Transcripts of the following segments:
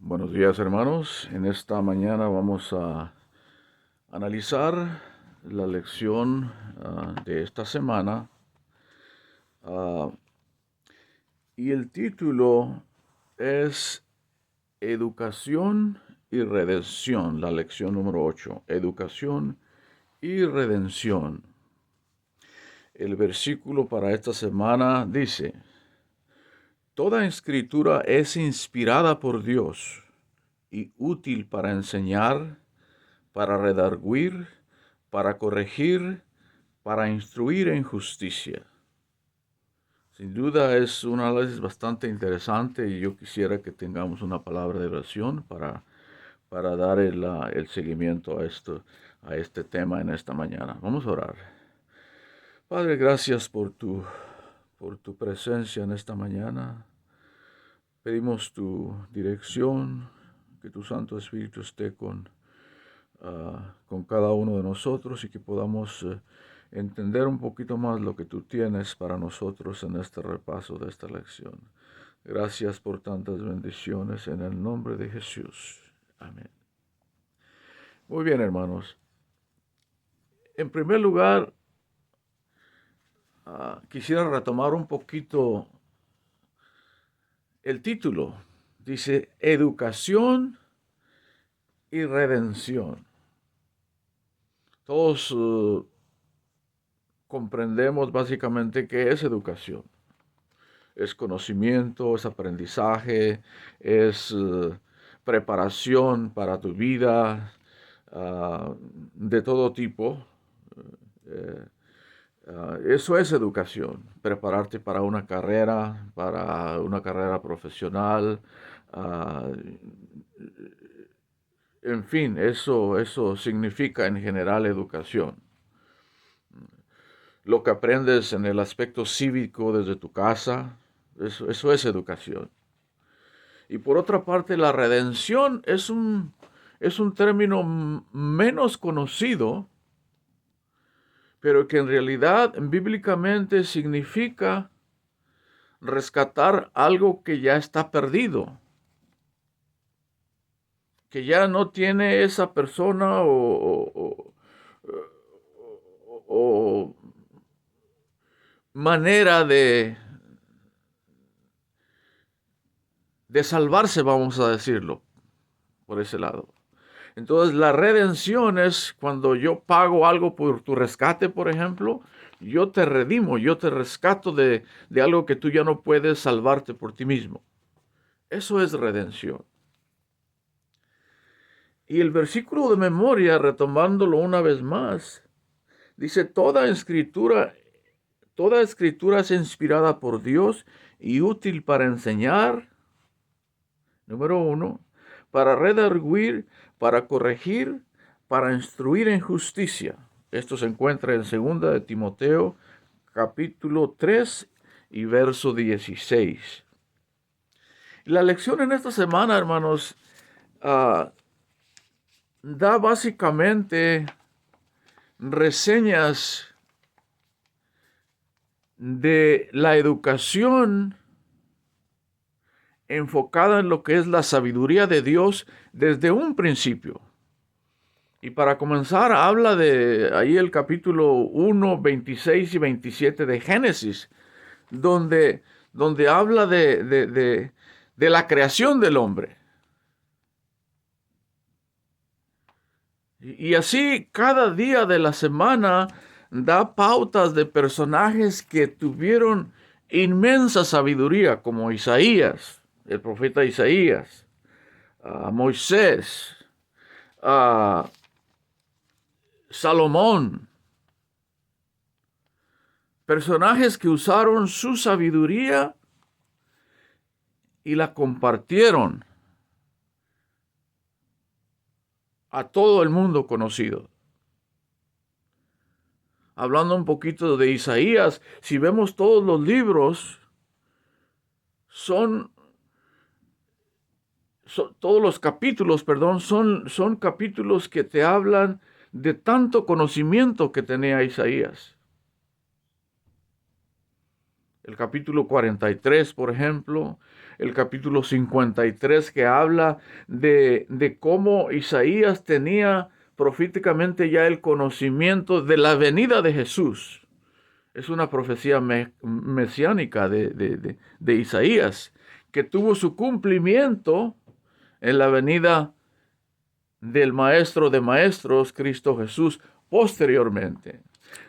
Buenos días, hermanos. En esta mañana vamos a analizar la lección de esta semana. ah, y el título es Educación y Redención, la lección número 8. Educación y Redención. El versículo para esta semana dice: Toda escritura es inspirada por Dios y útil para enseñar, para redarguir, para corregir, para instruir en justicia. Sin duda es un análisis bastante interesante y yo quisiera que tengamos una palabra de oración para dar el seguimiento a este tema en esta mañana. Vamos a orar. Padre, gracias por tu presencia en esta mañana. Pedimos tu dirección, que tu Santo Espíritu esté con cada uno de nosotros y que podamos entender un poquito más lo que tú tienes para nosotros en este repaso de esta lección. Gracias por tantas bendiciones en el nombre de Jesús. Amén. Muy bien, hermanos. En primer lugar, quisiera retomar un poquito el título. Dice Educación y Redención. Todos comprendemos básicamente qué es educación. Es conocimiento, es aprendizaje, es preparación para tu vida, de todo tipo. Eh, Eso es educación, prepararte para una carrera profesional. ah, en fin, eso significa en general educación. Lo que aprendes en el aspecto cívico desde tu casa, eso es educación. Y por otra parte, la redención es un término menos conocido, pero que en realidad bíblicamente significa rescatar algo que ya está perdido, que ya no tiene esa persona o manera de salvarse, vamos a decirlo, por ese lado. Entonces, la redención es cuando yo pago algo por tu rescate, por ejemplo. Yo te redimo, yo te rescato de algo que tú ya no puedes salvarte por ti mismo. Eso es redención. Y el versículo de memoria, retomándolo una vez más, dice: toda escritura es inspirada por Dios y útil para enseñar, número 1, para redarguir, para corregir, para instruir en justicia. Esto se encuentra en 2 de Timoteo, capítulo 3 y verso 16. La lección en esta semana, hermanos, da básicamente reseñas de la educación enfocada en lo que es la sabiduría de Dios desde un principio. Y para comenzar, habla de ahí el capítulo 1, 26 y 27 de Génesis, donde habla de la creación del hombre. Y así cada día de la semana da pautas de personajes que tuvieron inmensa sabiduría, como Isaías, el profeta Isaías, Moisés, Salomón. Personajes que usaron su sabiduría y la compartieron a todo el mundo conocido. Hablando un poquito de Isaías, si vemos todos los libros, todos los capítulos, son capítulos que te hablan de tanto conocimiento que tenía Isaías. El capítulo 43, por ejemplo, el capítulo 53, que habla de cómo Isaías tenía proféticamente ya el conocimiento de la venida de Jesús. Es una profecía mesiánica de Isaías, que tuvo su cumplimiento en la venida del Maestro de Maestros, Cristo Jesús, posteriormente.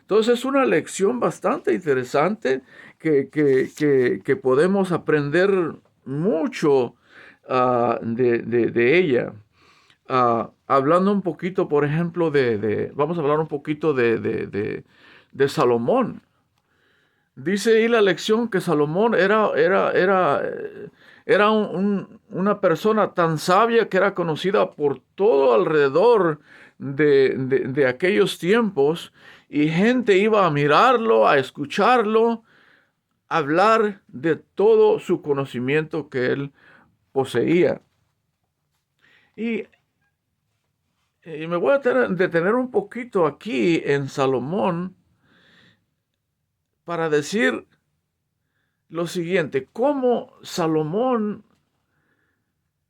Entonces es una lección bastante interesante que podemos aprender mucho de ella. Hablando un poquito, por ejemplo, vamos a hablar un poquito de Salomón. Dice ahí la lección que Salomón era una persona tan sabia que era conocida por todo alrededor de aquellos tiempos, y gente iba a mirarlo, a escucharlo, hablar de todo su conocimiento que él poseía. Y, y me voy a detener un poquito aquí en Salomón para decir lo siguiente: cómo Salomón,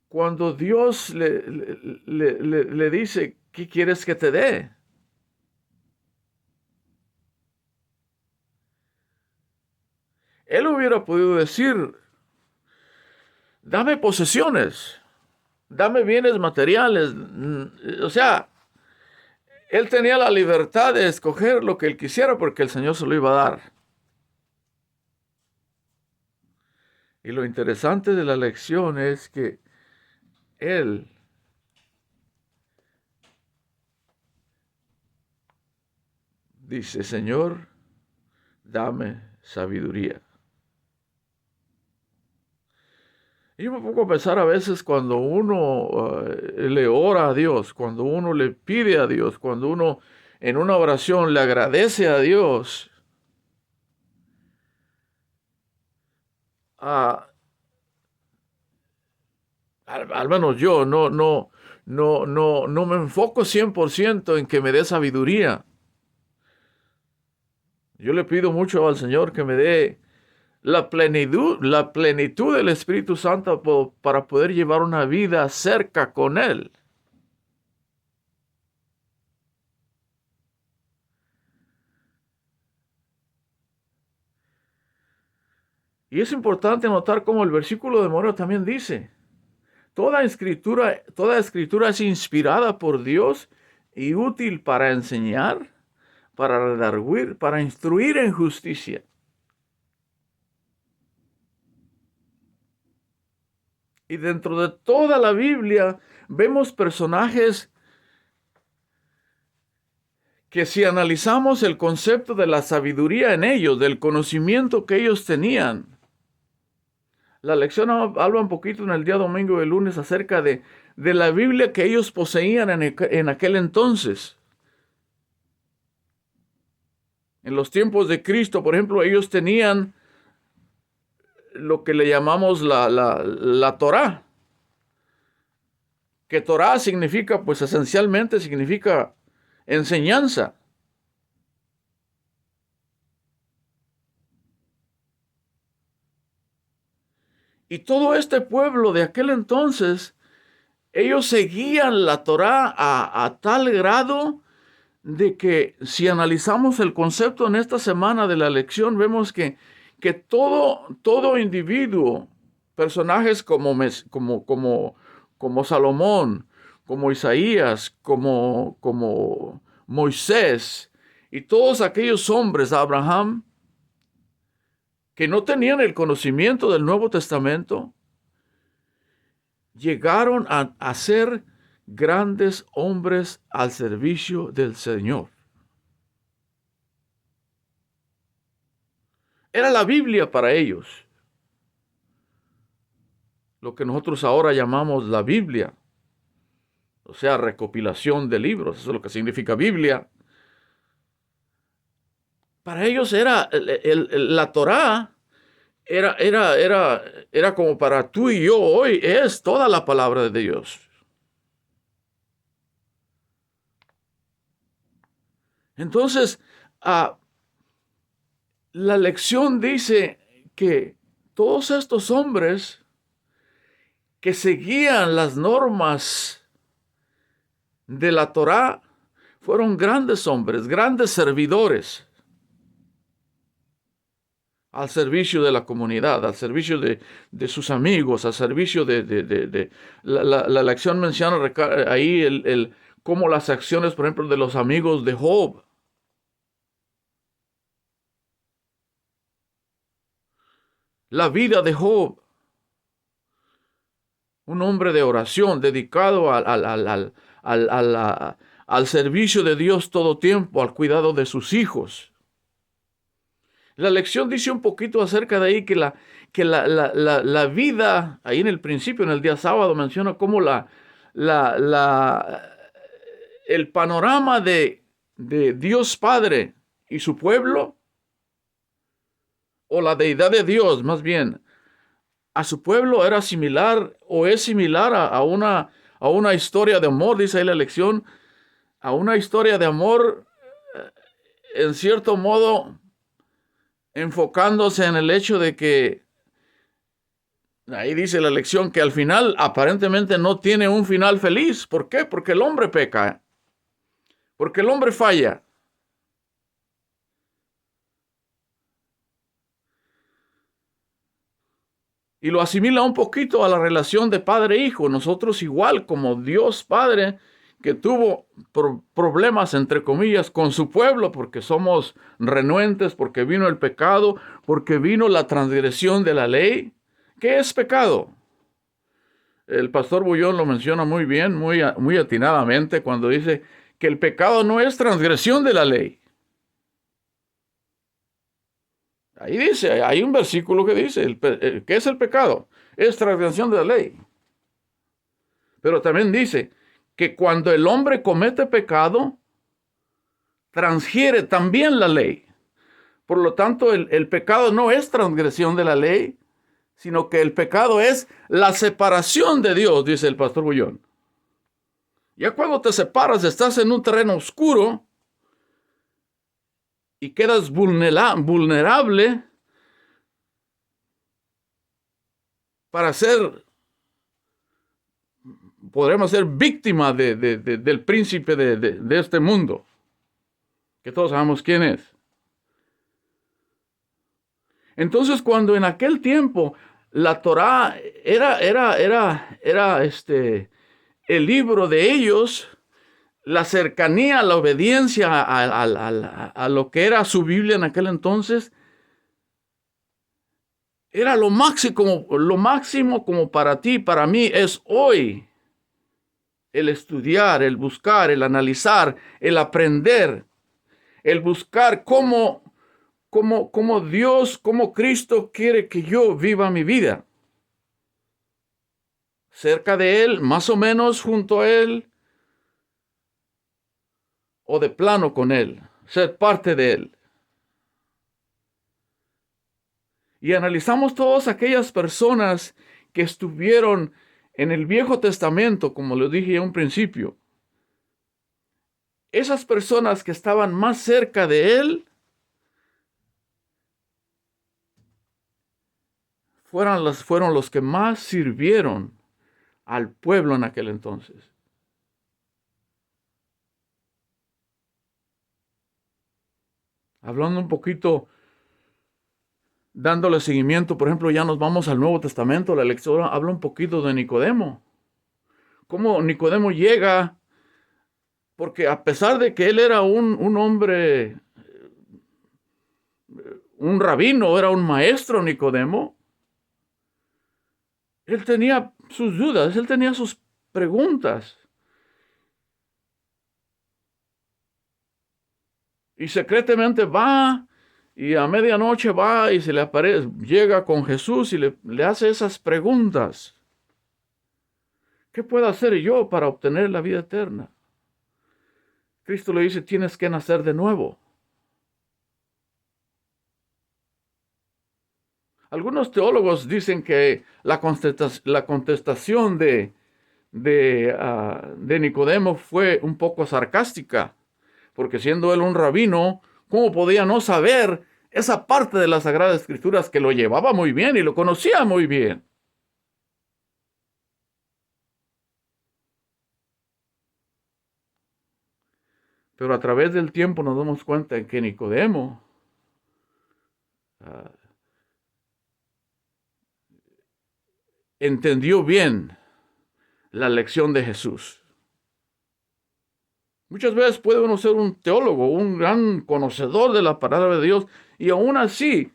cuando Dios le dice, ¿qué quieres que te dé? Él hubiera podido decir, dame posesiones, dame bienes materiales. O sea, él tenía la libertad de escoger lo que él quisiera porque el Señor se lo iba a dar. Y lo interesante de la lección es que él dice, Señor, dame sabiduría. Y yo me pongo a pensar a veces cuando uno le ora a Dios, cuando uno le pide a Dios, cuando uno en una oración le agradece a Dios, al menos yo no me enfoco 100% en que me dé sabiduría. Yo le pido mucho al Señor que me dé la plenitud del Espíritu Santo para poder llevar una vida cerca con Él. Y es importante notar cómo el versículo de Moreno también dice, toda escritura es inspirada por Dios y útil para enseñar, para redarguir, para instruir en justicia. Y dentro de toda la Biblia vemos personajes que, si analizamos el concepto de la sabiduría en ellos, del conocimiento que ellos tenían, la lección habla un poquito en el día domingo y el lunes acerca de la Biblia que ellos poseían en aquel entonces. En los tiempos de Cristo, por ejemplo, ellos tenían lo que le llamamos la Torá. Que Torá significa, pues esencialmente significa enseñanza. Y todo este pueblo de aquel entonces, ellos seguían la Torá a tal grado de que, si analizamos el concepto en esta semana de la lección, vemos que todo individuo, personajes como Salomón, como Isaías, como Moisés, y todos aquellos hombres, Abraham, que no tenían el conocimiento del Nuevo Testamento, llegaron a ser grandes hombres al servicio del Señor. Era la Biblia para ellos, lo que nosotros ahora llamamos la Biblia, o sea, recopilación de libros. Eso es lo que significa Biblia. Para ellos era la Torá, era como para tú y yo hoy, es toda la palabra de Dios. Entonces, la lección dice que todos estos hombres que seguían las normas de la Torá, fueron grandes hombres, grandes servidores al servicio de la comunidad, al servicio de sus amigos, al servicio de la lección menciona ahí cómo las acciones, por ejemplo, de los amigos de Job. La vida de Job, un hombre de oración, dedicado al servicio de Dios todo tiempo, al cuidado de sus hijos. La lección dice un poquito acerca de ahí que la vida, ahí en el principio, en el día sábado, menciona cómo el panorama de Dios Padre y su pueblo, o la deidad de Dios, más bien, a su pueblo era similar o es similar a una historia de amor, dice ahí la lección, a una historia de amor, en cierto modo, enfocándose en el hecho de que, ahí dice la lección, que al final aparentemente no tiene un final feliz. ¿Por qué? Porque el hombre peca, porque el hombre falla. Y lo asimila un poquito a la relación de padre-hijo. Nosotros igual como Dios Padre, que tuvo problemas, entre comillas, con su pueblo, porque somos renuentes, porque vino el pecado, porque vino la transgresión de la ley. ¿Qué es pecado? El pastor Bullón lo menciona muy bien, muy atinadamente, cuando dice que el pecado no es transgresión de la ley. Ahí dice, hay un versículo que dice, ¿qué es el pecado? Es transgresión de la ley. Pero también dice que cuando el hombre comete pecado, transgiere también la ley. Por lo tanto, el pecado no es transgresión de la ley, sino que el pecado es la separación de Dios, dice el pastor Bullón. Ya cuando te separas, estás en un terreno oscuro y quedas vulnerable para podremos ser víctima del príncipe de este mundo, que todos sabemos quién es. Entonces, cuando en aquel tiempo la Torá era el libro de ellos, la cercanía, la obediencia a lo que era su Biblia en aquel entonces, era lo máximo como para ti, para mí es hoy. El estudiar, el buscar, el analizar, el aprender, el buscar cómo Dios, cómo Cristo quiere que yo viva mi vida. Cerca de Él, más o menos junto a Él, o de plano con Él, ser parte de Él. Y analizamos todas aquellas personas que estuvieron en el Viejo Testamento, como lo dije en un principio. Esas personas que estaban más cerca de Él fueron los que más sirvieron al pueblo en aquel entonces. Hablando un poquito, dándole seguimiento, por ejemplo, ya nos vamos al Nuevo Testamento, la lectura habla un poquito de Nicodemo. Cómo Nicodemo llega, porque a pesar de que él era un hombre, un rabino, era un maestro Nicodemo, él tenía sus dudas, él tenía sus preguntas. Y secretamente va, y a medianoche va y se le aparece, llega con Jesús y le hace esas preguntas. ¿Qué puedo hacer yo para obtener la vida eterna? Cristo le dice, tienes que nacer de nuevo. Algunos teólogos dicen que la contestación de Nicodemo fue un poco sarcástica, porque siendo él un rabino, ¿cómo podía no saber esa parte de las Sagradas Escrituras que lo llevaba muy bien y lo conocía muy bien? Pero a través del tiempo nos damos cuenta de que Nicodemo entendió bien la lección de Jesús. Muchas veces puede uno ser un teólogo, un gran conocedor de la palabra de Dios, y aún así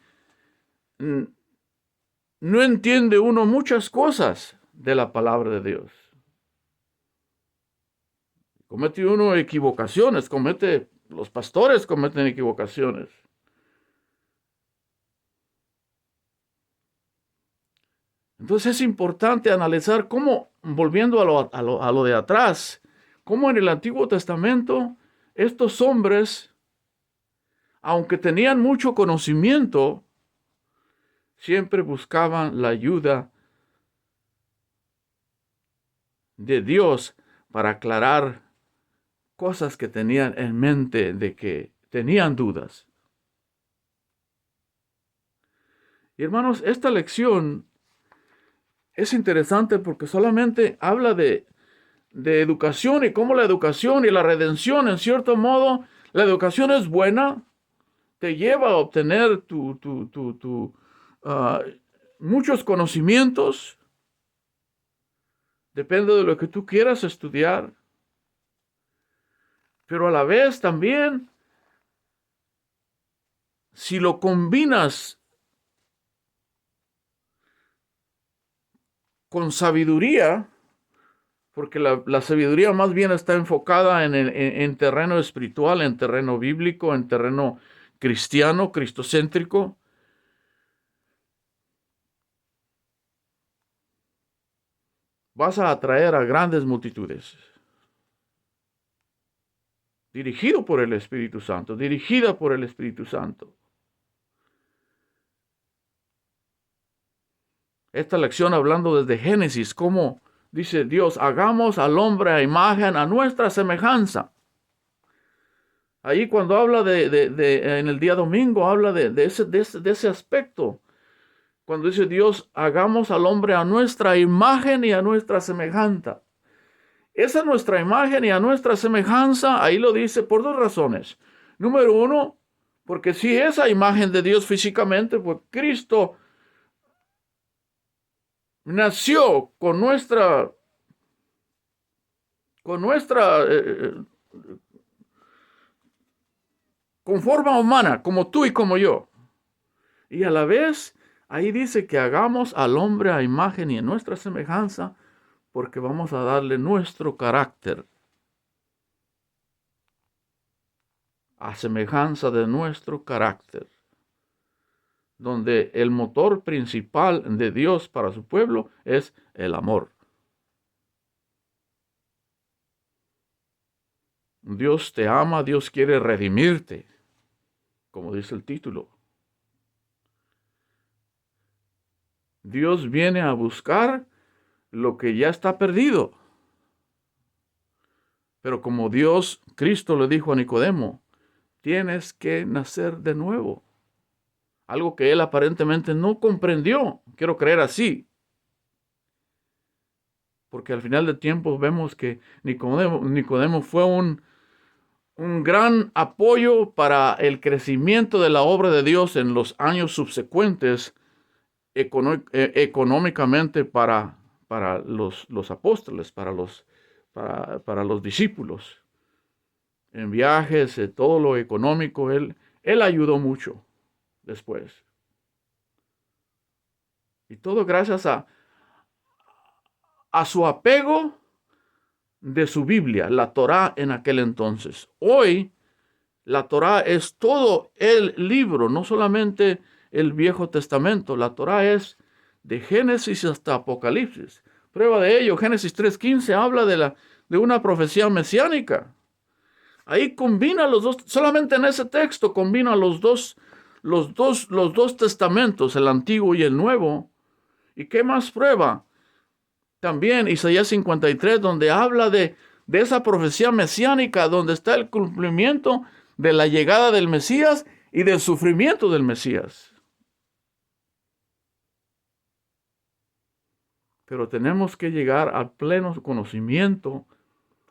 no entiende uno muchas cosas de la palabra de Dios. Comete uno equivocaciones, los pastores cometen equivocaciones. Entonces es importante analizar cómo, volviendo a lo de atrás, cómo en el Antiguo Testamento estos hombres, aunque tenían mucho conocimiento, siempre buscaban la ayuda de Dios para aclarar cosas que tenían en mente, de que tenían dudas. Y hermanos, esta lección es interesante porque solamente habla de educación y cómo la educación y la redención, en cierto modo, la educación es buena, te lleva a obtener muchos conocimientos, depende de lo que tú quieras estudiar, pero a la vez también, si lo combinas con sabiduría, porque la sabiduría más bien está enfocada en terreno espiritual, en terreno bíblico, en terreno cristiano, cristocéntrico. Vas a atraer a grandes multitudes. Dirigido por el Espíritu Santo, dirigida por el Espíritu Santo. Esta lección hablando desde Génesis, cómo dice Dios, hagamos al hombre a imagen, a nuestra semejanza. Ahí cuando habla en el día domingo, habla de ese aspecto. Cuando dice Dios, hagamos al hombre a nuestra imagen y a nuestra semejanza. Esa nuestra imagen y a nuestra semejanza, ahí lo dice por dos razones. Número uno, porque si esa imagen de Dios físicamente, pues Cristo nació con forma humana, como tú y como yo. Y a la vez, ahí dice que hagamos al hombre a imagen y en nuestra semejanza, porque vamos a darle nuestro carácter, a semejanza de nuestro carácter, donde el motor principal de Dios para su pueblo es el amor. Dios te ama, Dios quiere redimirte, como dice el título. Dios viene a buscar lo que ya está perdido. Pero como Dios, Cristo le dijo a Nicodemo, tienes que nacer de nuevo. Algo que él aparentemente no comprendió. Quiero creer así. Porque al final de tiempo vemos que Nicodemo fue un gran apoyo para el crecimiento de la obra de Dios en los años subsecuentes, económicamente para los apóstoles, para los discípulos. En viajes, todo lo económico, él ayudó mucho después. Y todo gracias a su apego de su Biblia, la Torá en aquel entonces. Hoy, la Torá es todo el libro, no solamente el Viejo Testamento. La Torá es de Génesis hasta Apocalipsis. Prueba de ello, Génesis 3:15 habla de una profecía mesiánica. Ahí combina los dos, solamente en ese texto combina los dos testamentos, el Antiguo y el Nuevo. ¿Y qué más prueba? También Isaías 53, donde habla de esa profecía mesiánica, donde está el cumplimiento de la llegada del Mesías y del sufrimiento del Mesías. Pero tenemos que llegar al pleno conocimiento,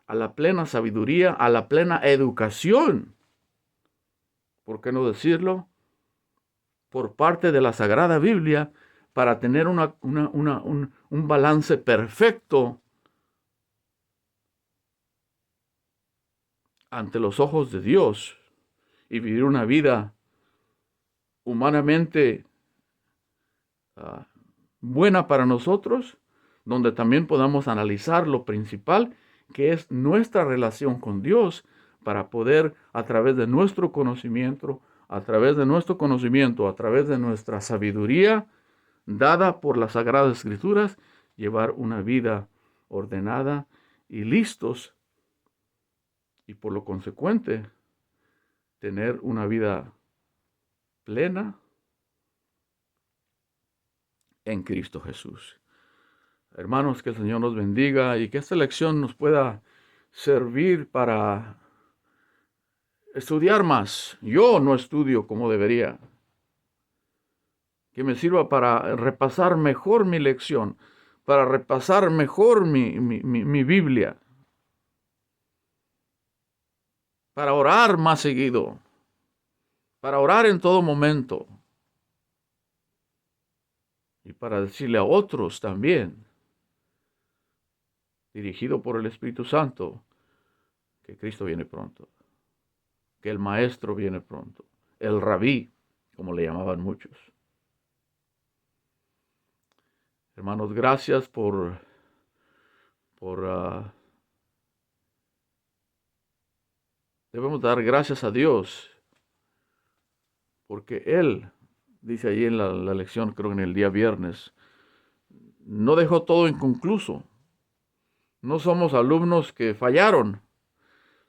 a la plena sabiduría, a la plena educación, ¿por qué no decirlo?, por parte de la Sagrada Biblia, para tener un balance perfecto ante los ojos de Dios y vivir una vida humanamente buena para nosotros, donde también podamos analizar lo principal, que es nuestra relación con Dios, para poder, a través de nuestro conocimiento, a través de nuestra sabiduría dada por las Sagradas Escrituras, llevar una vida ordenada y listos, y por lo consecuente, tener una vida plena en Cristo Jesús. Hermanos, que el Señor nos bendiga y que esta lección nos pueda servir para estudiar más. Yo no estudio como debería. Que me sirva para repasar mejor mi lección, para repasar mejor mi Biblia, para orar más seguido, para orar en todo momento y para decirle a otros también, dirigido por el Espíritu Santo, que Cristo viene pronto, que el Maestro viene pronto, el Rabí, como le llamaban muchos. Hermanos, gracias debemos dar gracias a Dios, porque Él, dice allí en la lección, creo que en el día viernes, no dejó todo inconcluso. No somos alumnos que fallaron.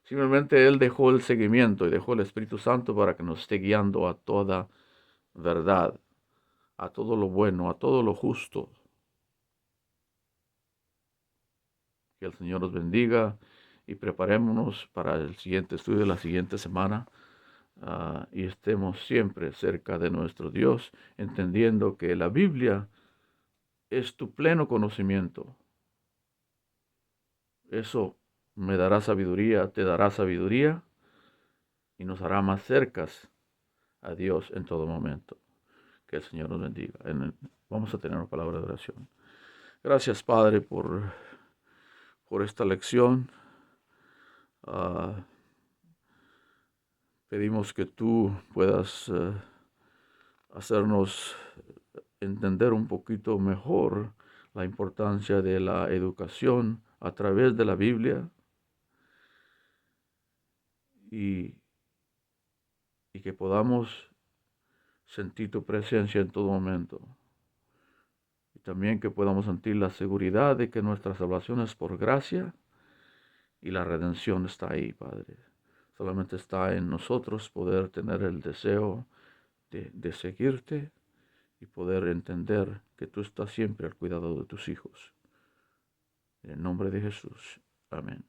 Simplemente Él dejó el seguimiento y dejó el Espíritu Santo para que nos esté guiando a toda verdad, a todo lo bueno, a todo lo justo. Que el Señor nos bendiga y preparémonos para el siguiente estudio de la siguiente semana. Y estemos siempre cerca de nuestro Dios, entendiendo que la Biblia es tu pleno conocimiento. Eso me dará sabiduría, te dará sabiduría y nos hará más cercas a Dios en todo momento. Que el Señor nos bendiga. Vamos a tener una palabra de oración. Gracias, Padre, por esta lección. Pedimos que tú puedas hacernos entender un poquito mejor la importancia de la educación a través de la Biblia y que podamos sentir tu presencia en todo momento. Y también que podamos sentir la seguridad de que nuestra salvación es por gracia y la redención está ahí, Padre. Solamente está en nosotros poder tener el deseo de seguirte y poder entender que tú estás siempre al cuidado de tus hijos. En el nombre de Jesús. Amén.